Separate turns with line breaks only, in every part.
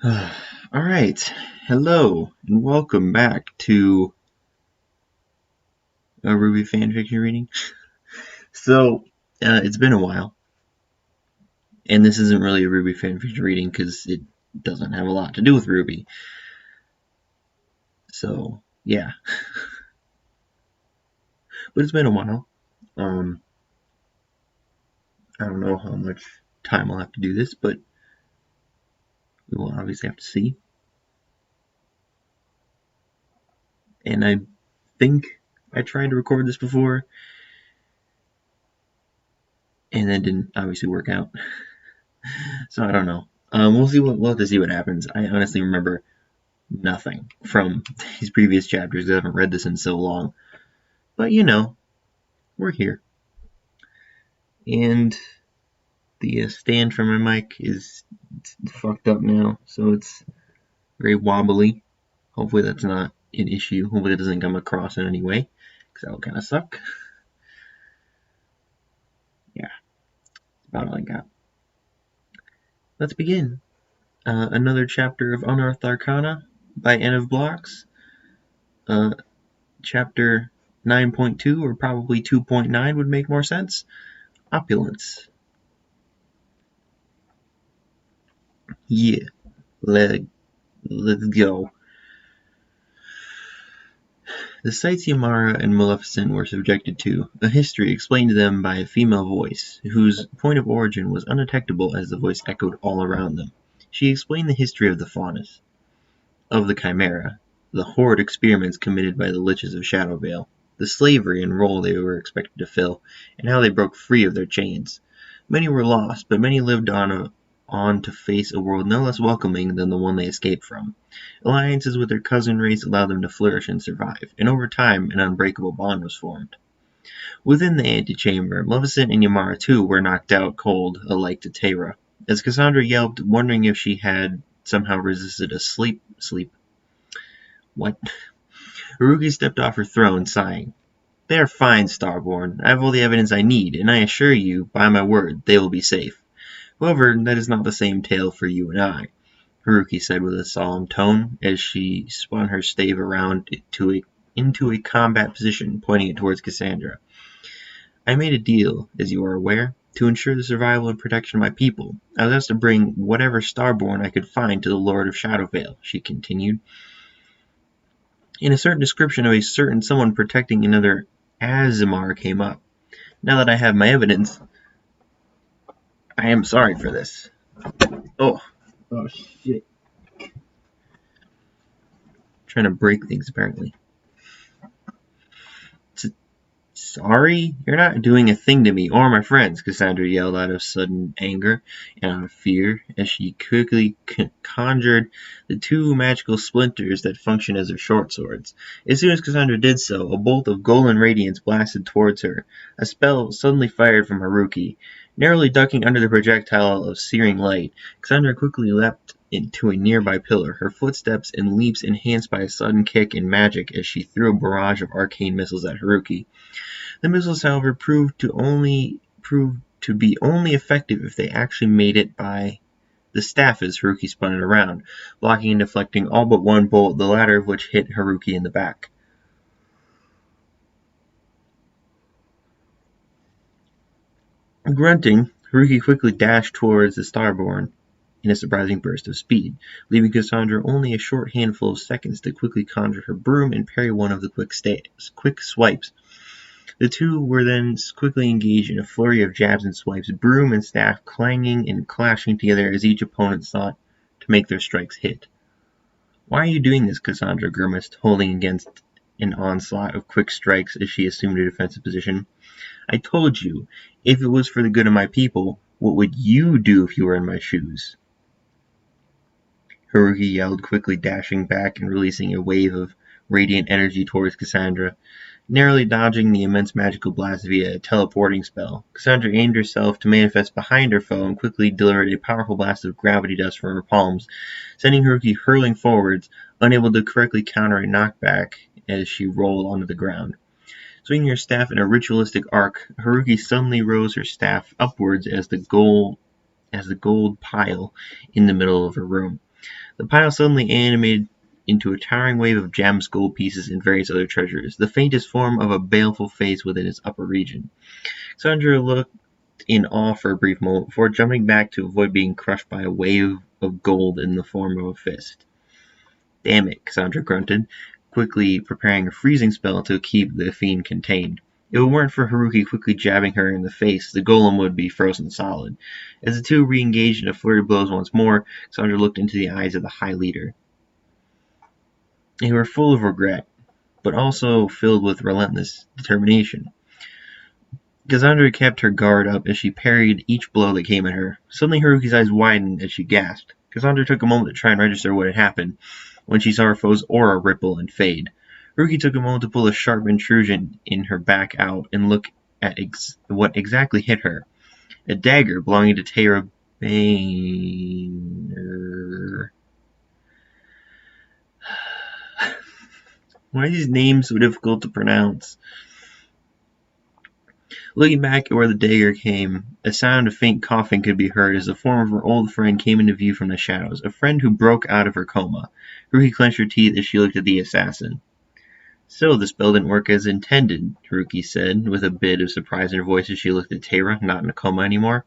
Alright, hello, and welcome back to a RWBY fanfiction reading. It's been a while, and this isn't really a RWBY fanfiction reading because it doesn't have a lot to do with RWBY. So, yeah. But it's been a while. I don't know how much time I'll have to do this, but we will obviously have to see. And I think I tried to record this before, and that didn't obviously work out. So I don't know. We'll have to see what happens. I honestly remember nothing from these previous chapters. I haven't read this in so long. But we're here. And the stand for my mic is fucked up now, so it's very wobbly. Hopefully that's not an issue. Hopefully it doesn't come across in any way, because that would kind of suck. Yeah, that's about all I got. Let's begin. Another chapter of Unearthed Arcana by NofBlockz. Chapter 9.2, or probably 2.9 would make more sense. Opulence. Yeah, let's go. The sights Ymara and Maleficent were subjected to, a history explained to them by a female voice, whose point of origin was undetectable as the voice echoed all around them. She explained the history of the Faunus, of the Chimera, the horrid experiments committed by the Liches of Shadowvale, the slavery and role they were expected to fill, and how they broke free of their chains. Many were lost, but many lived on to face a world no less welcoming than the one they escaped from. Alliances with their cousin race allowed them to flourish and survive, and over time an unbreakable bond was formed. Within the antechamber, Maleficent and Ymara too were knocked out cold, alike to Teyra, as Cassandra yelped, wondering if she had somehow resisted a sleep. What? Haruki stepped off her throne, sighing. They are fine, Starborn. I have all the evidence I need, and I assure you, by my word, they will be safe. However, that is not the same tale for you and I, Haruki said with a solemn tone, as she spun her stave around into a combat position, pointing it towards Cassandra. I made a deal, as you are aware, to ensure the survival and protection of my people. I was asked to bring whatever Starborn I could find to the Lord of Shadowvale, she continued. In a certain description of a certain someone protecting another Azimar came up. Now that I have my evidence, I am sorry for this. Oh shit. Trying to break things, apparently. Sorry? You're not doing a thing to me or my friends, Cassandra yelled out of sudden anger and out of fear as she quickly conjured the two magical splinters that function as her short swords. As soon as Cassandra did so, a bolt of golden radiance blasted towards her, a spell suddenly fired from Haruki. Narrowly ducking under the projectile of searing light, Cassandra quickly leapt into a nearby pillar, her footsteps and leaps enhanced by a sudden kick and magic as she threw a barrage of arcane missiles at Haruki. The missiles, however, proved to be only effective if they actually made it by the staff as Haruki spun it around, blocking and deflecting all but one bolt, the latter of which hit Haruki in the back. Grunting, Haruki quickly dashed towards the Starborn in a surprising burst of speed, leaving Cassandra only a short handful of seconds to quickly conjure her broom and parry one of the quick swipes. The two were then quickly engaged in a flurry of jabs and swipes, broom and staff clanging and clashing together as each opponent sought to make their strikes hit. Why are you doing this? Cassandra grimaced, holding against an onslaught of quick strikes as she assumed a defensive position. I told you, if it was for the good of my people, what would you do if you were in my shoes? Haruki yelled, quickly dashing back and releasing a wave of radiant energy towards Cassandra. Narrowly dodging the immense magical blast via a teleporting spell, Cassandra aimed herself to manifest behind her foe and quickly delivered a powerful blast of gravity dust from her palms, sending Haruki hurling forwards, unable to correctly counter a knockback as she rolled onto the ground. Swinging her staff in a ritualistic arc, Haruki suddenly rose her staff upwards as the gold pile in the middle of her room. The pile suddenly animated into a towering wave of gems, gold pieces, and various other treasures, the faintest form of a baleful face within its upper region. Cassandra looked in awe for a brief moment before jumping back to avoid being crushed by a wave of gold in the form of a fist. Damn it, Cassandra grunted, quickly preparing a freezing spell to keep the fiend contained. If it weren't for Haruki quickly jabbing her in the face, the golem would be frozen solid. As the two re-engaged in a flurry of blows once more, Cassandra looked into the eyes of the High Leader. They were full of regret, but also filled with relentless determination. Cassandra kept her guard up as she parried each blow that came at her. Suddenly Haruki's eyes widened as she gasped. Cassandra took a moment to try and register what had happened when she saw her foe's aura ripple and fade. Haruki took a moment to pull a sharp intrusion in her back out and look at what exactly hit her. A dagger belonging to Tara Bainer. Why are these names so difficult to pronounce? Looking back at where the dagger came, a sound of faint coughing could be heard as the form of her old friend came into view from the shadows, a friend who broke out of her coma. Haruki clenched her teeth as she looked at the assassin. So the spell didn't work as intended, Haruki said, with a bit of surprise in her voice as she looked at Tara, not in a coma anymore.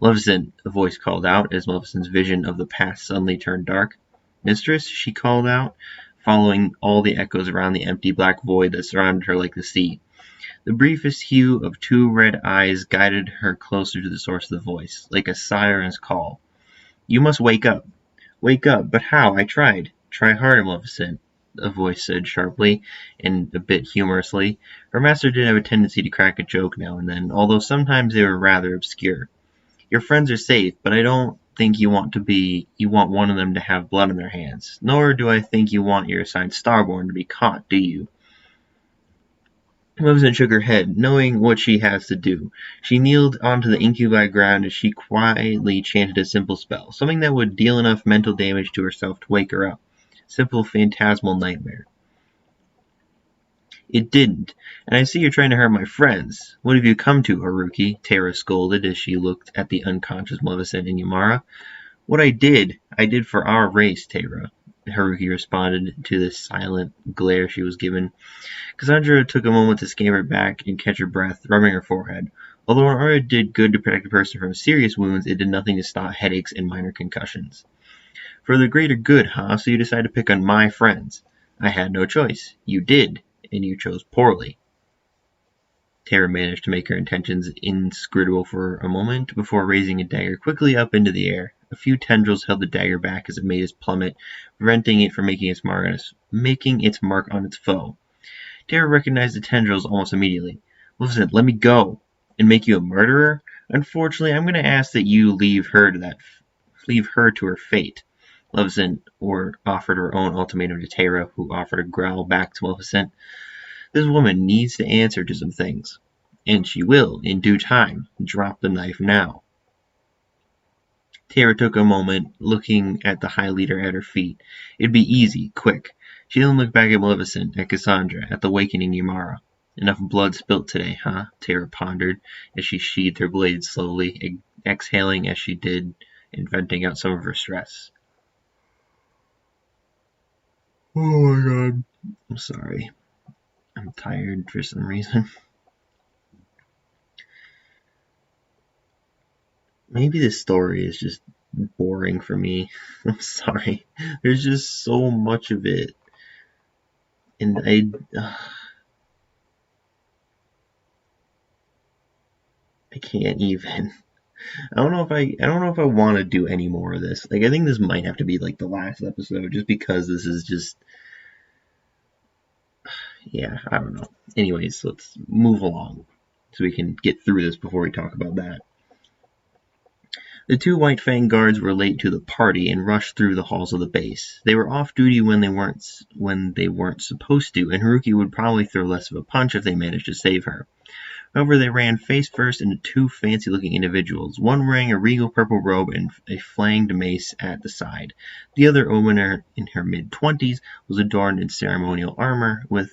Maleficent, a voice called out, as Maleficent's vision of the past suddenly turned dark. Mistress, she called out, following all the echoes around the empty black void that surrounded her like the sea. The briefest hue of two red eyes guided her closer to the source of the voice, like a siren's call. You must wake up. Wake up, but how? I tried. Try harder, Maleficent, a voice said sharply and a bit humorously. Her master did have a tendency to crack a joke now and then, although sometimes they were rather obscure. Your friends are safe, but I don't think you want one of them to have blood on their hands. Nor do I think you want your assigned Starborn to be caught, do you? Maleficent shook her head, knowing what she has to do. She kneeled onto the incubi ground as she quietly chanted a simple spell, something that would deal enough mental damage to herself to wake her up. Simple phantasmal nightmare. It didn't, and I see you're trying to hurt my friends. What have you come to, Haruki? Tara scolded as she looked at the unconscious Maleficent and Yamara. What I did for our race, Tara, Haruki responded to the silent glare she was given. Cassandra took a moment to scan her back and catch her breath, rubbing her forehead. Although an aura did good to protect a person from serious wounds, it did nothing to stop headaches and minor concussions. For the greater good, huh? So you decided to pick on my friends. I had no choice. You did, and you chose poorly. Tara managed to make her intentions inscrutable for a moment before raising a dagger quickly up into the air. A few tendrils held the dagger back as it made its plummet, preventing it from making its mark on its foe. Tara recognized the tendrils almost immediately. Maleficent, let me go, and make you a murderer? Unfortunately, I'm going to ask that you leave her to her fate. Maleficent offered her own ultimatum to Tara, who offered a growl back to Maleficent. This woman needs to answer to some things, and she will, in due time. Drop the knife now. Tara took a moment, looking at the High Leader at her feet. It'd be easy, quick. She then looked back at Maleficent, at Cassandra, at the wakening Yamara. Enough blood spilt today, huh? Tara pondered, as she sheathed her blade slowly, exhaling as she did, and venting out some of her stress. Oh my god. I'm sorry. I'm tired for some reason. Maybe this story is just boring for me. I'm sorry. There's just so much of it. And I can't even. I don't know if I want to do any more of this. Like, I think this might have to be like the last episode, just because this is just, yeah, I don't know. Anyways, let's move along so we can get through this before we talk about that. The two White Fang guards were late to the party and rushed through the halls of the base. They were off duty when they weren't supposed to, and Haruki would probably throw less of a punch if they managed to save her. However, they ran face first into two fancy-looking individuals, one wearing a regal purple robe and a flanged mace at the side. The other, a woman in her mid-20s, was adorned in ceremonial armor with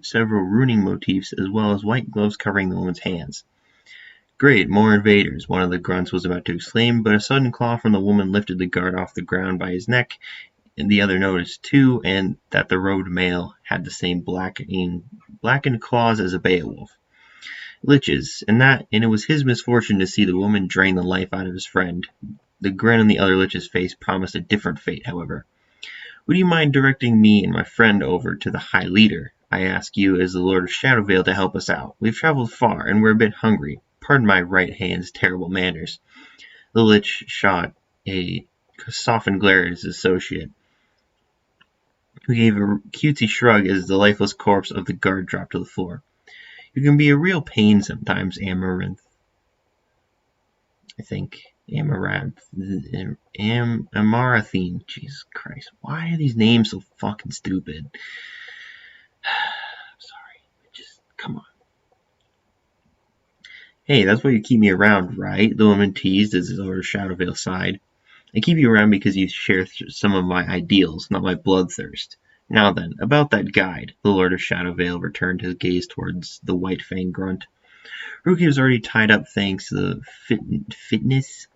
several runing motifs as well as white gloves covering the woman's hands. Great, more invaders, one of the grunts was about to exclaim, but a sudden claw from the woman lifted the guard off the ground by his neck, and the other noticed too, and that the robed male had the same blackened claws as a Beowulf. Liches, and it was his misfortune to see the woman drain the life out of his friend. The grin on the other Lich's face promised a different fate, however. Would you mind directing me and my friend over to the High Leader? I ask you as the Lord of Shadowvale to help us out. We've traveled far, and we're a bit hungry. Pardon my right hand's terrible manners. The Lich shot a softened glare at his associate, who gave a cutesy shrug as the lifeless corpse of the guard dropped to the floor. You can be a real pain sometimes, Amaranth. I think. Amarathine. Jesus Christ. Why are these names so fucking stupid? I'm sorry. Just, come on. Hey, that's why you keep me around, right? The woman teased as the Lord of Shadowvale sighed. I keep you around because you share some of my ideals, not my bloodthirst. Now then, about that guide. The Lord of Shadowvale returned his gaze towards the white fang grunt. Rookie was already tied up thanks to the fitness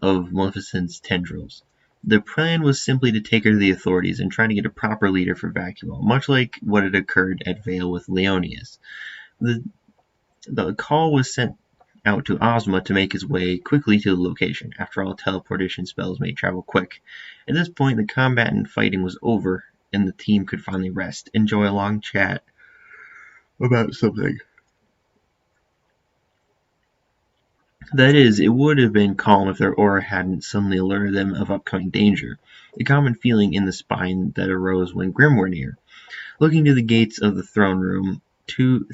of Maleficent's tendrils. The plan was simply to take her to the authorities and try to get a proper leader for Vacuole, much like what had occurred at Vale with Leonius. The call was sent out to Ozma to make his way quickly to the location. After all, teleportation spells made travel quick. At this point, the combat and fighting was over, and the team could finally rest, enjoy a long chat about something. That is, it would have been calm if their aura hadn't suddenly alerted them of upcoming danger, the common feeling in the spine that arose when Grimm were near. Looking to the gates of the throne room, two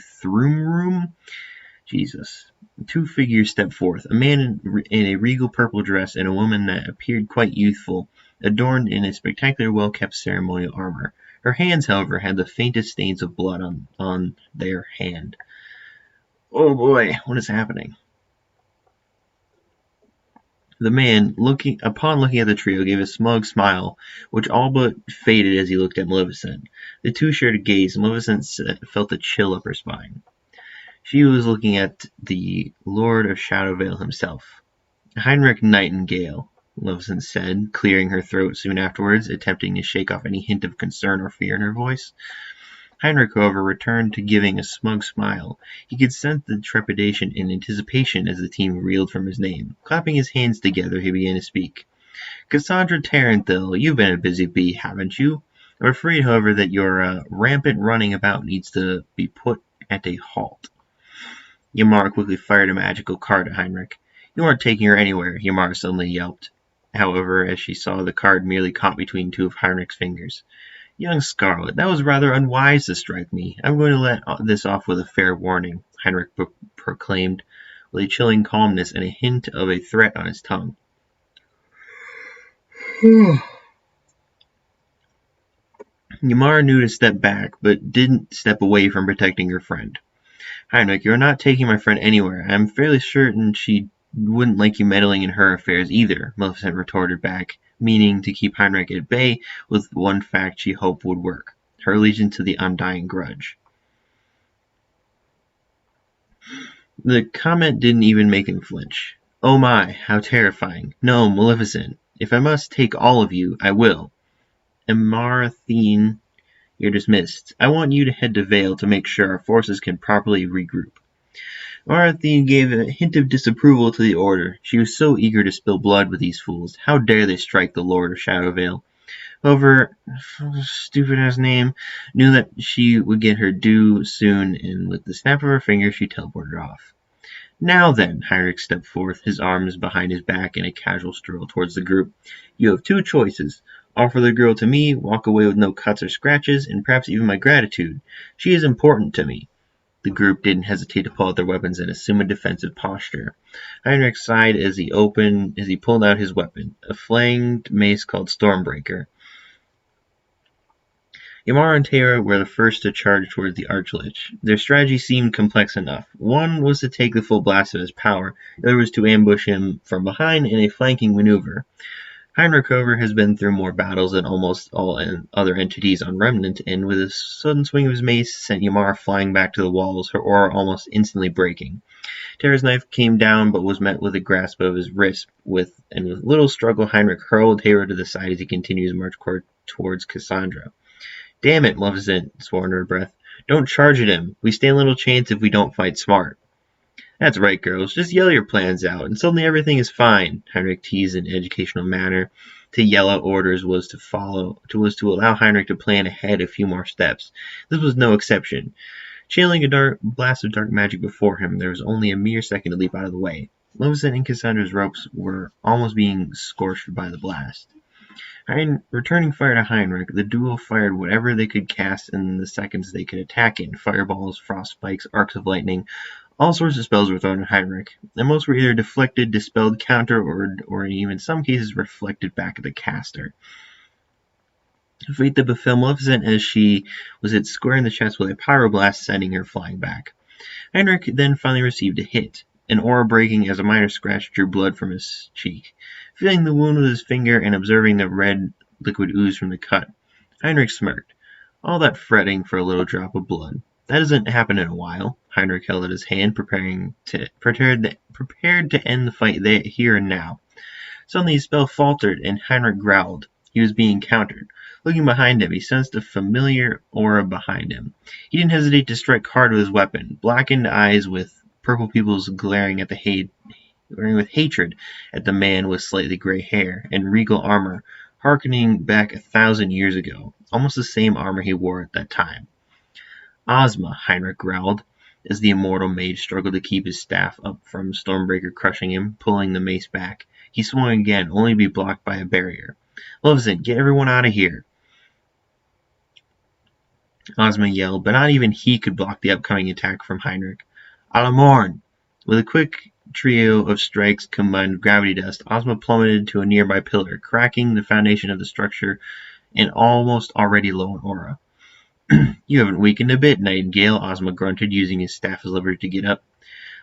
figures stepped forth, a man in a regal purple dress and a woman that appeared quite youthful, adorned in a spectacular well-kept ceremonial armor. Her hands, however, had the faintest stains of blood on their hand. Oh boy, what is happening? The man, upon looking at the trio, gave a smug smile, which all but faded as he looked at Maleficent. The two shared a gaze, and Maleficent felt a chill up her spine. She was looking at the Lord of Shadowvale himself. Heinrich Nightingale, Maleficent said, clearing her throat soon afterwards, attempting to shake off any hint of concern or fear in her voice. Heinrich, however, returned to giving a smug smile. He could sense the trepidation and anticipation as the team reeled from his name. Clapping his hands together, he began to speak. Cassandra Taranthil, you've been a busy bee, haven't you? I'm afraid, however, that your rampant running about needs to be put at a halt. Ymar quickly fired a magical card at Heinrich. You aren't taking her anywhere, Ymar suddenly yelped. However, as she saw the card merely caught between two of Heinrich's fingers. Young Scarlet, that was rather unwise to strike me. I'm going to let this off with a fair warning, Heinrich proclaimed, with a chilling calmness and a hint of a threat on his tongue. Ymar knew to step back, but didn't step away from protecting her friend. Heinrich, you're not taking my friend anywhere. I'm fairly certain she wouldn't like you meddling in her affairs either, Maleficent retorted back, meaning to keep Heinrich at bay with one fact she hoped would work, her allegiance to the undying grudge. The comment didn't even make him flinch. Oh my, how terrifying. No, Maleficent, if I must take all of you, I will. Amarathine, you're dismissed. I want you to head to Vale to make sure our forces can properly regroup. Amarathine gave a hint of disapproval to the order. She was so eager to spill blood with these fools. How dare they strike the Lord of Shadowvale? However, stupid-ass name, knew that she would get her due soon, and with the snap of her fingers, she teleported off. Now then, Heinrich stepped forth, his arms behind his back in a casual stroll towards the group. You have two choices. Offer the girl to me, walk away with no cuts or scratches, and perhaps even my gratitude. She is important to me. The group didn't hesitate to pull out their weapons and assume a defensive posture. Heinrich sighed as he pulled out his weapon, a flanged mace called Stormbreaker. Ymar and Tara were the first to charge towards the Archlich. Their strategy seemed complex enough. One was to take the full blast of his power, the other was to ambush him from behind in a flanking maneuver. Heinrich, however, has been through more battles than almost all other entities on Remnant, and with a sudden swing of his mace sent Ymara flying back to the walls, her aura almost instantly breaking. Terra's knife came down but was met with a grasp of his wrist, with little struggle Heinrich hurled Terra to the side as he continued his march towards Cassandra. Damn it, Maleficent swore under her breath. Don't charge at him. We stand little chance if we don't fight smart. That's right, girls. Just yell your plans out, and suddenly everything is fine, Heinrich teased in an educational manner. To yell out orders was to allow Heinrich to plan ahead a few more steps. This was no exception. Channeling a blast of dark magic before him, there was only a mere second to leap out of the way. Maleficent and Cassandra's ropes were almost being scorched by the blast. Returning fire to Heinrich, the duo fired whatever they could cast in the seconds they could attack in. Fireballs, frost spikes, arcs of lightning. All sorts of spells were thrown at Heinrich, and most were either deflected, dispelled, countered, or even in some cases reflected back at the caster. Fate that befell Maleficent as she was hit square in the chest with a pyroblast, sending her flying back. Heinrich then finally received a hit, an aura breaking as a minor scratch drew blood from his cheek. Feeling the wound with his finger and observing the red liquid ooze from the cut, Heinrich smirked. All that fretting for a little drop of blood. That doesn't happen in a while. Heinrich held out his hand, prepared to end the fight here and now. Suddenly his spell faltered, and Heinrich growled. He was being countered. Looking behind him, he sensed a familiar aura behind him. He didn't hesitate to strike hard with his weapon. Blackened eyes with purple pupils glaring with hatred at the man with slightly gray hair and regal armor, harkening back 1,000 years ago, almost the same armor he wore at that time. Ozma, Heinrich growled, as the immortal mage struggled to keep his staff up from Stormbreaker crushing him, pulling the mace back. He swung again, only to be blocked by a barrier. Maleficent, get everyone out of here! Ozma yelled, but not even he could block the upcoming attack from Heinrich. Alamorn! With a quick trio of strikes combined with gravity dust, Ozma plummeted to a nearby pillar, cracking the foundation of the structure and almost already low in aura. You haven't weakened a bit, Nightingale, Ozma grunted, using his staff as leverage to get up.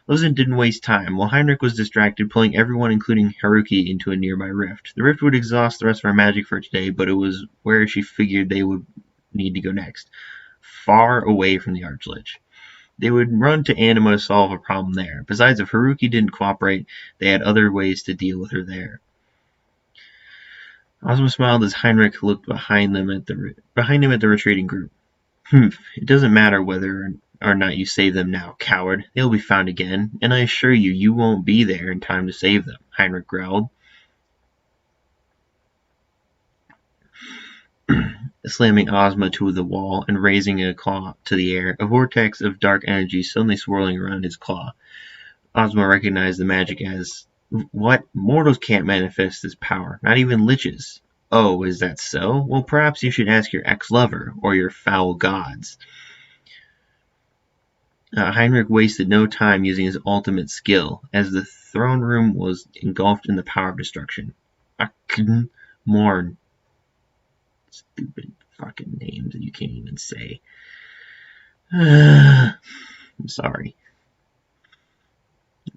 Maleficent didn't waste time. While Heinrich was distracted, pulling everyone, including Haruki, into a nearby rift. The rift would exhaust the rest of her magic for today, but it was where she figured they would need to go next. Far away from the Archlich. They would run to Anima to solve a problem there. Besides, if Haruki didn't cooperate, they had other ways to deal with her there. Ozma smiled as Heinrich looked behind him at the retreating group. It doesn't matter whether or not you save them now, coward. They'll be found again, and I assure you, you won't be there in time to save them, Heinrich growled. Slamming Ozma to the wall and raising a claw to the air, a vortex of dark energy suddenly swirling around his claw. Ozma recognized the magic as, what? Mortals can't manifest this power, not even liches. Oh, is that so? Well, perhaps you should ask your ex-lover, or your foul gods. Heinrich wasted no time using his ultimate skill, as the throne room was engulfed in the power of destruction. Morn. Stupid fucking names that you can't even say. I'm sorry.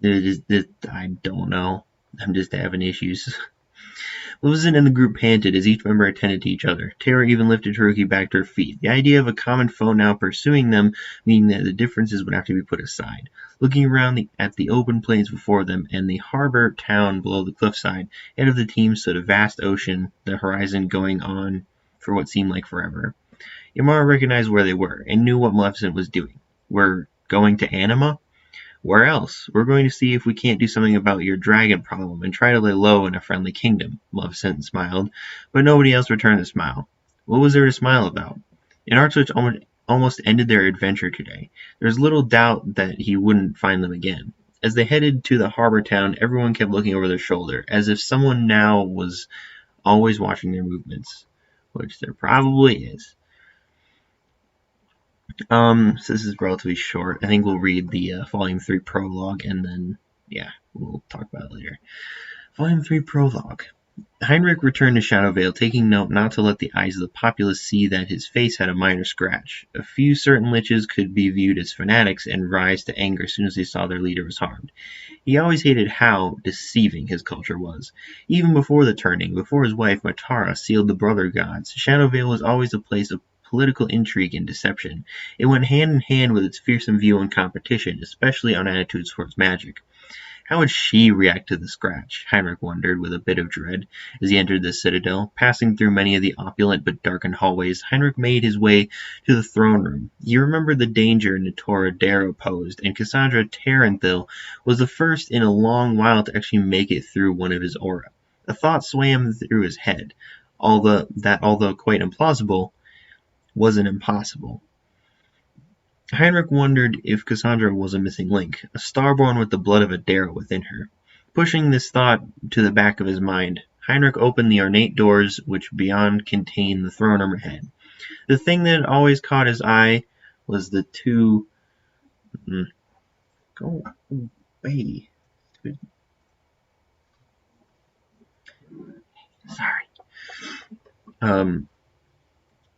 I don't know. I'm just having issues. Maleficent and the group panted as each member attended to each other. Terra even lifted Haruki back to her feet. The idea of a common foe now pursuing them, meaning that the differences would have to be put aside. Looking around at the open plains before them and the harbor town below the cliffside, ahead of the team stood a vast ocean, the horizon going on for what seemed like forever. Ymara recognized where they were and knew what Maleficent was doing. We're going to Anima? Where else? We're going to see if we can't do something about your dragon problem and try to lay low in a friendly kingdom, Maleficent smiled, but nobody else returned the smile. What was there to smile about? An Archlich almost ended their adventure today. There was little doubt that he wouldn't find them again. As they headed to the harbor town, everyone kept looking over their shoulder, as if someone now was always watching their movements, which there probably is. So this is relatively short. I think we'll read the Volume 3 prologue, and then, yeah, we'll talk about it later. Volume 3 prologue. Heinrich returned to Shadowvale, taking note not to let the eyes of the populace see that his face had a minor scratch. A few certain liches could be viewed as fanatics and rise to anger as soon as they saw their leader was harmed. He always hated how deceiving his culture was. Even before the turning, before his wife Matara sealed the brother gods, Shadowvale was always a place of political intrigue and deception. It went hand in hand with its fearsome view on competition, especially on attitudes towards magic. How would she react to the scratch? Heinrich wondered, with a bit of dread, as he entered the citadel. Passing through many of the opulent but darkened hallways, Heinrich made his way to the throne room. He remembered the danger Natora Darrow posed, and Cassandra Taranthil was the first in a long while to actually make it through one of his aura. A thought swam through his head, although quite implausible, wasn't impossible. Heinrich wondered if Cassandra was a missing link, a starborn with the blood of a Darrow within her. Pushing this thought to the back of his mind, Heinrich opened the ornate doors which beyond contained the throne room ahead. The thing that always caught his eye was the two... Go away. Sorry.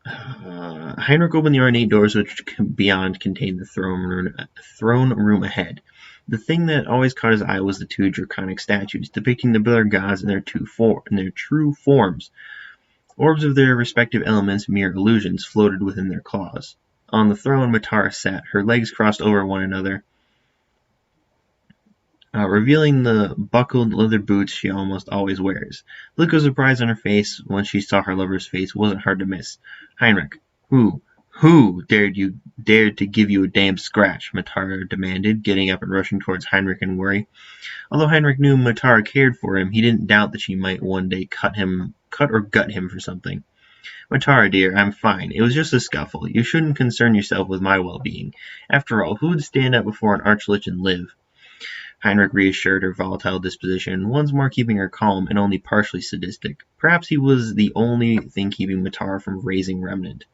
Heinrich opened the ornate doors which beyond contained the throne room ahead. The thing that always caught his eye was the two draconic statues, depicting the brother gods in their true forms. Orbs of their respective elements, mere illusions, floated within their claws. On the throne Matara sat, her legs crossed over one another, revealing the buckled leather boots she almost always wears. The look of surprise on her face when she saw her lover's face wasn't hard to miss. Heinrich, who dared to give you a damn scratch? Matara demanded, getting up and rushing towards Heinrich in worry. Although Heinrich knew Matara cared for him, he didn't doubt that she might one day cut or gut him for something. Matara, dear, I'm fine. It was just a scuffle. You shouldn't concern yourself with my well-being. After all, who would stand up before an archlich and live? Heinrich reassured her volatile disposition, once more keeping her calm and only partially sadistic. Perhaps he was the only thing keeping Matara from raising Remnant.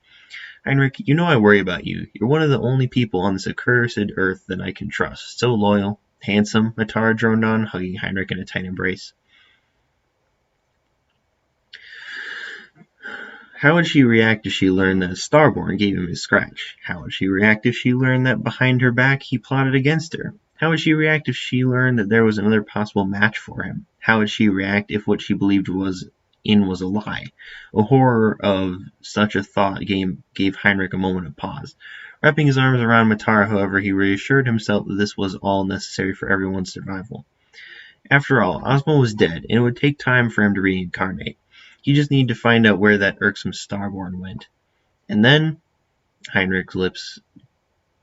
Heinrich, you know I worry about you. You're one of the only people on this accursed earth that I can trust. So loyal, handsome, Matara droned on, hugging Heinrich in a tight embrace. How would she react if she learned that Starborn gave him his scratch? How would she react if she learned that behind her back he plotted against her? How would she react if she learned that there was another possible match for him? How would she react if what she believed was a lie? A horror of such a thought gave Heinrich a moment of pause. Wrapping his arms around Matara, however, he reassured himself that this was all necessary for everyone's survival. After all, Ozma was dead, and it would take time for him to reincarnate. He just needed to find out where that irksome Starborn went. And then Heinrich's lips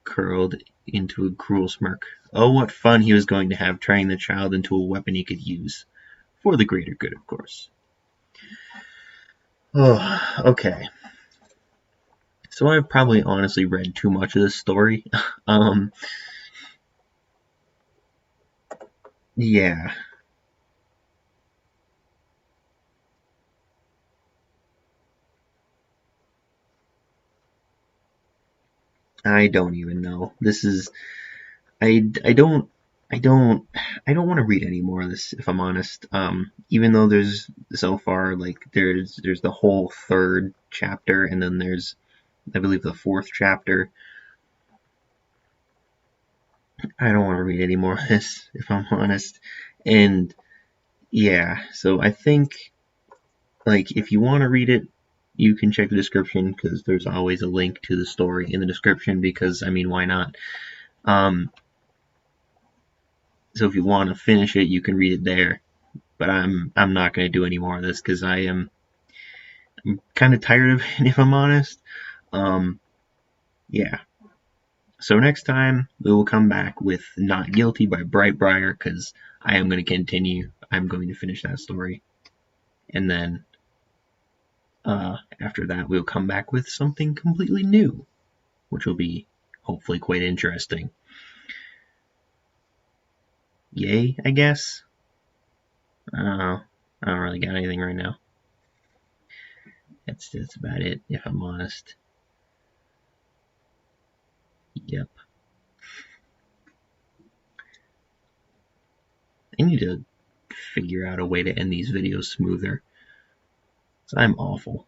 curled into a cruel smirk. Oh, what fun he was going to have turning the child into a weapon he could use. For the greater good, of course. Oh, okay. So I've probably honestly read too much of this story. Yeah. I don't even know. This is I don't I don't want to read any more of this if I'm honest. Even though there's so far like there's the whole third chapter and then there's I believe the fourth chapter. I don't want to read any more of this if I'm honest. And yeah, so I think like if you want to read it, you can check the description because there's always a link to the story in the description because I mean why not? Um, so if you want to finish it, you can read it there. But I'm not going to do any more of this because I'm kind of tired of it if I'm honest. Um, yeah. So next time we will come back with Not Guilty by Brightbriar because I am going to continue. I'm going to finish that story, and then after that we'll come back with something completely new, which will be hopefully quite interesting. Yay, I guess. I don't really got anything right now. That's about it, if I'm honest. Yep. I need to figure out a way to end these videos smoother. 'Cause I'm awful.